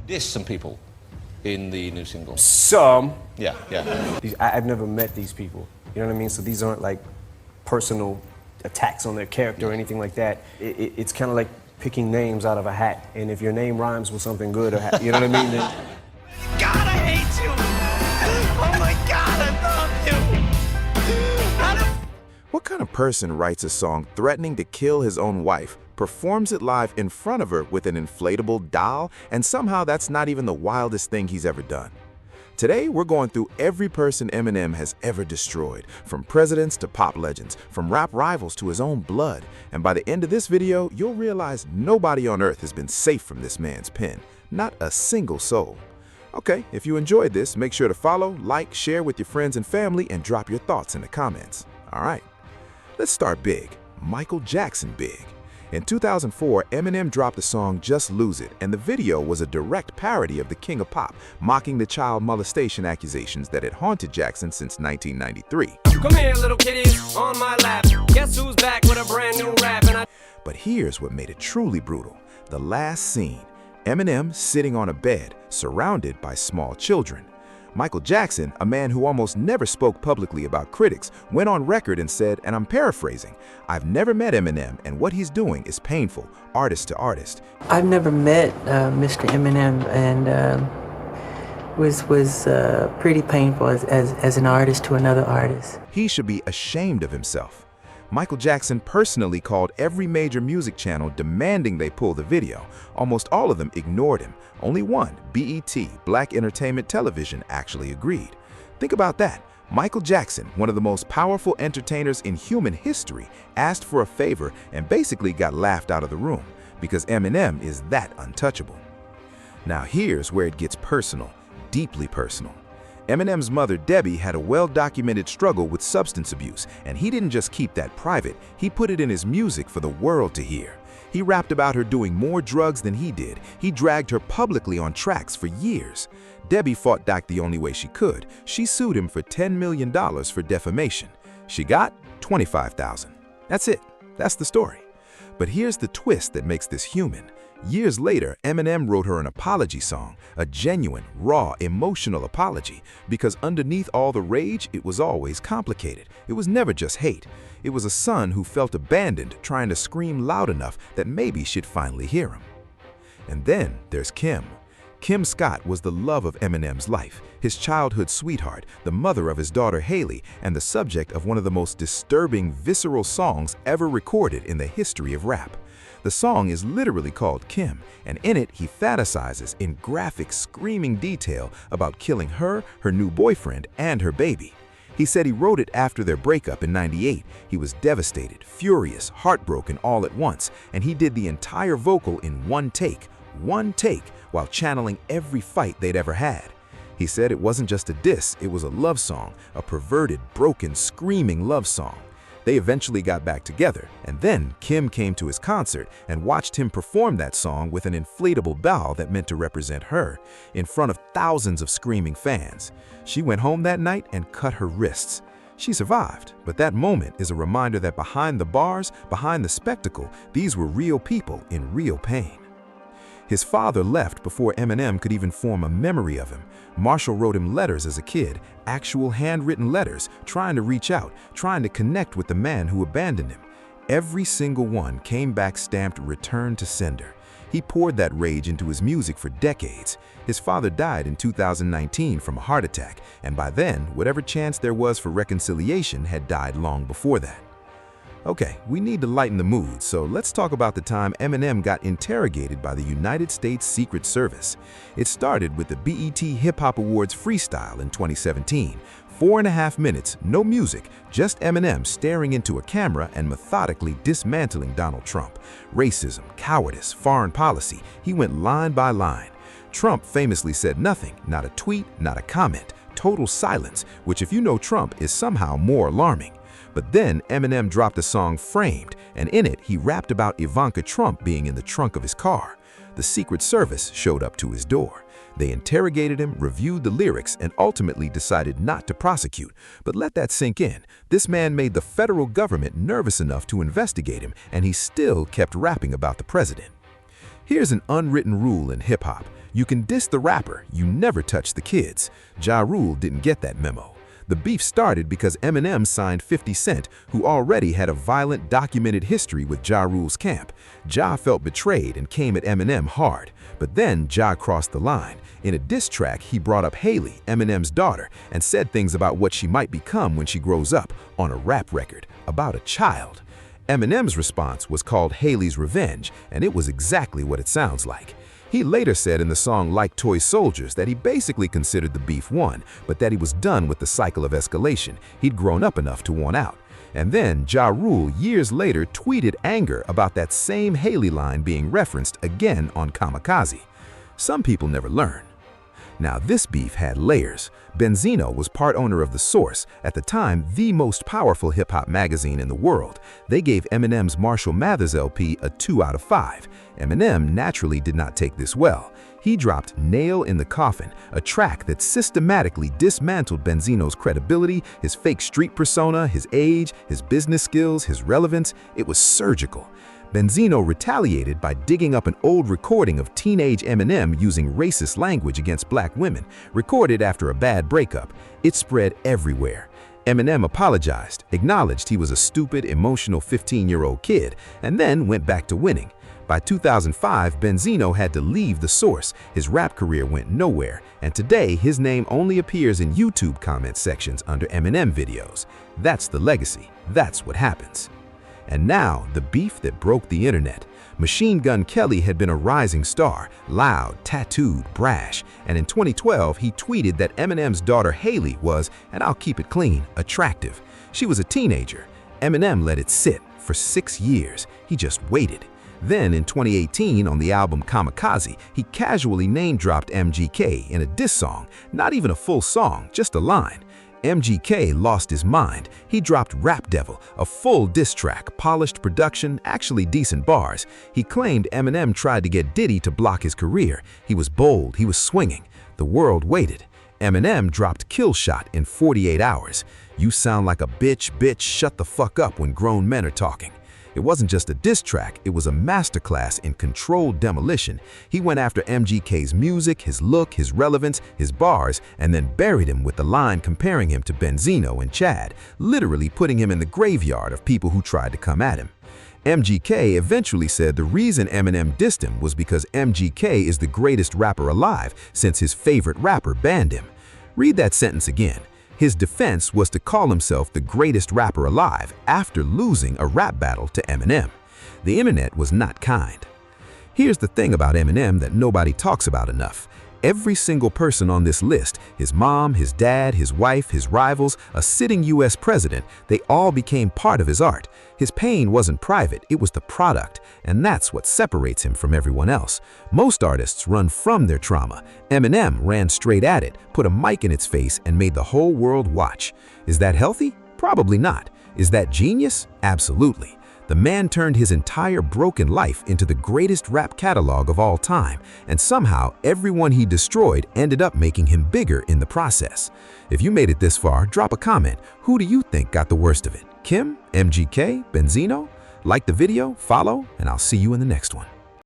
diss some people in the new single? Some. Yeah. I've never met these people. You know what I mean? So these aren't like personal attacks on their character or anything like that. It's kind of like picking names out of a hat. And if your name rhymes with something good, or you know what I mean? Then... God, I hate you! Oh my God, I love you! What kind of person writes a song threatening to kill his own wife, performs it live in front of her with an inflatable doll, and somehow that's not even the wildest thing he's ever done? Today, we're going through every person Eminem has ever destroyed, from presidents to pop legends, from rap rivals to his own blood. And by the end of this video, you'll realize nobody on earth has been safe from this man's pen. Not a single soul. Okay, if you enjoyed this, make sure to follow, like, share with your friends and family, and drop your thoughts in the comments. All right, let's start big. Michael Jackson big. In 2004, Eminem dropped the song Just Lose It, and the video was a direct parody of the King of Pop, mocking the child molestation accusations that had haunted Jackson since 1993. Come here, little kitty, on my lap. Guess who's back with a brand new rap? But here's what made it truly brutal. The last scene, Eminem sitting on a bed, surrounded by small children. Michael Jackson, a man who almost never spoke publicly about critics, went on record and said, and I'm paraphrasing, "I've never met Eminem, and what he's doing is painful, artist to artist." I've never met Mr. Eminem, and was pretty painful as an artist to another artist. He should be ashamed of himself. Michael Jackson personally called every major music channel demanding they pull the video. Almost all of them ignored him. Only one, BET, Black Entertainment Television, actually agreed. Think about that. Michael Jackson, one of the most powerful entertainers in human history, asked for a favor and basically got laughed out of the room because Eminem is that untouchable. Now here's where it gets personal, deeply personal. Eminem's mother, Debbie, had a well-documented struggle with substance abuse, and he didn't just keep that private, he put it in his music for the world to hear. He rapped about her doing more drugs than he did. He dragged her publicly on tracks for years. Debbie fought back the only way she could. She sued him for $10 million for defamation. She got $25,000. That's it. That's the story. But here's the twist that makes this human. Years later, Eminem wrote her an apology song, a genuine, raw, emotional apology, because underneath all the rage, it was always complicated. It was never just hate. It was a son who felt abandoned, trying to scream loud enough that maybe she'd finally hear him. And then there's Kim. Kim Scott was the love of Eminem's life, his childhood sweetheart, the mother of his daughter Haley, and the subject of one of the most disturbing, visceral songs ever recorded in the history of rap. The song is literally called Kim, and in it he fantasizes in graphic, screaming detail about killing her, her new boyfriend, and her baby. He said he wrote it after their breakup in '98. He was devastated, furious, heartbroken all at once, and he did the entire vocal in one take, while channeling every fight they'd ever had. He said it wasn't just a diss, it was a love song, a perverted, broken, screaming love song. They eventually got back together, and then Kim came to his concert and watched him perform that song with an inflatable doll that meant to represent her, in front of thousands of screaming fans. She went home that night and cut her wrists. She survived, but that moment is a reminder that behind the bars, behind the spectacle, these were real people in real pain. His father left before Eminem could even form a memory of him. Marshall wrote him letters as a kid, actual handwritten letters, trying to reach out, trying to connect with the man who abandoned him. Every single one came back stamped "Return to Sender." He poured that rage into his music for decades. His father died in 2019 from a heart attack, and by then, whatever chance there was for reconciliation had died long before that. Okay, we need to lighten the mood, so let's talk about the time Eminem got interrogated by the United States Secret Service. It started with the BET Hip Hop Awards freestyle in 2017. 4.5 minutes, no music, just Eminem staring into a camera and methodically dismantling Donald Trump. Racism, cowardice, foreign policy, he went line by line. Trump famously said nothing, not a tweet, not a comment, total silence, which if you know Trump is somehow more alarming. But then Eminem dropped the song Framed, and in it he rapped about Ivanka Trump being in the trunk of his car. The Secret Service showed up to his door. They interrogated him, reviewed the lyrics, and ultimately decided not to prosecute. But let that sink in. This man made the federal government nervous enough to investigate him, and he still kept rapping about the president. Here's an unwritten rule in hip-hop. You can diss the rapper, you never touch the kids. Ja Rule didn't get that memo. The beef started because Eminem signed 50 Cent, who already had a violent, documented history with Ja Rule's camp. Ja felt betrayed and came at Eminem hard. But then Ja crossed the line. In a diss track, he brought up Haley, Eminem's daughter, and said things about what she might become when she grows up on a rap record about a child. Eminem's response was called Haley's Revenge, and it was exactly what it sounds like. He later said in the song Like Toy Soldiers that he basically considered the beef won, but that he was done with the cycle of escalation. He'd grown up enough to want out. And then Ja Rule, years later, tweeted anger about that same Haley line being referenced again on Kamikaze. Some people never learn. Now, this beef had layers. Benzino was part owner of The Source, at the time the most powerful hip-hop magazine in the world. They gave Eminem's Marshall Mathers LP a 2 out of 5. Eminem naturally did not take this well. He dropped Nail in the Coffin, a track that systematically dismantled Benzino's credibility, his fake street persona, his age, his business skills, his relevance. It was surgical. Benzino retaliated by digging up an old recording of teenage Eminem using racist language against black women, recorded after a bad breakup. It spread everywhere. Eminem apologized, acknowledged he was a stupid, emotional 15-year-old kid, and then went back to winning. By 2005, Benzino had to leave The Source. His rap career went nowhere, and today his name only appears in YouTube comment sections under Eminem videos. That's the legacy. That's what happens. And now, the beef that broke the internet. Machine Gun Kelly had been a rising star, loud, tattooed, brash, and in 2012 he tweeted that Eminem's daughter Haley was, and I'll keep it clean, attractive. She was a teenager. Eminem let it sit for 6 years. He just waited. Then in 2018 on the album Kamikaze, he casually name-dropped MGK in a diss song, not even a full song, just a line. MGK lost his mind. He dropped Rap Devil, a full diss track, polished production, actually decent bars. He claimed Eminem tried to get Diddy to block his career. He was bold, he was swinging. The world waited. Eminem dropped Kill Shot in 48 hours. You sound like a bitch, shut the fuck up when grown men are talking. It wasn't just a diss track, it was a masterclass in controlled demolition. He went after MGK's music, his look, his relevance, his bars, and then buried him with the line comparing him to Benzino and Chad, literally putting him in the graveyard of people who tried to come at him. MGK eventually said the reason Eminem dissed him was because MGK is the greatest rapper alive since his favorite rapper banned him. Read that sentence again. His defense was to call himself the greatest rapper alive after losing a rap battle to Eminem. The internet was not kind. Here's the thing about Eminem that nobody talks about enough. Every single person on this list, his mom, his dad, his wife, his rivals, a sitting US president, they all became part of his art. His pain wasn't private, it was the product, and that's what separates him from everyone else. Most artists run from their trauma. Eminem ran straight at it, put a mic in its face, and made the whole world watch. Is that healthy? Probably not. Is that genius? Absolutely. The man turned his entire broken life into the greatest rap catalog of all time, and somehow everyone he destroyed ended up making him bigger in the process. If you made it this far, drop a comment. Who do you think got the worst of it? Kim? MGK? Benzino? Like the video, follow, and I'll see you in the next one.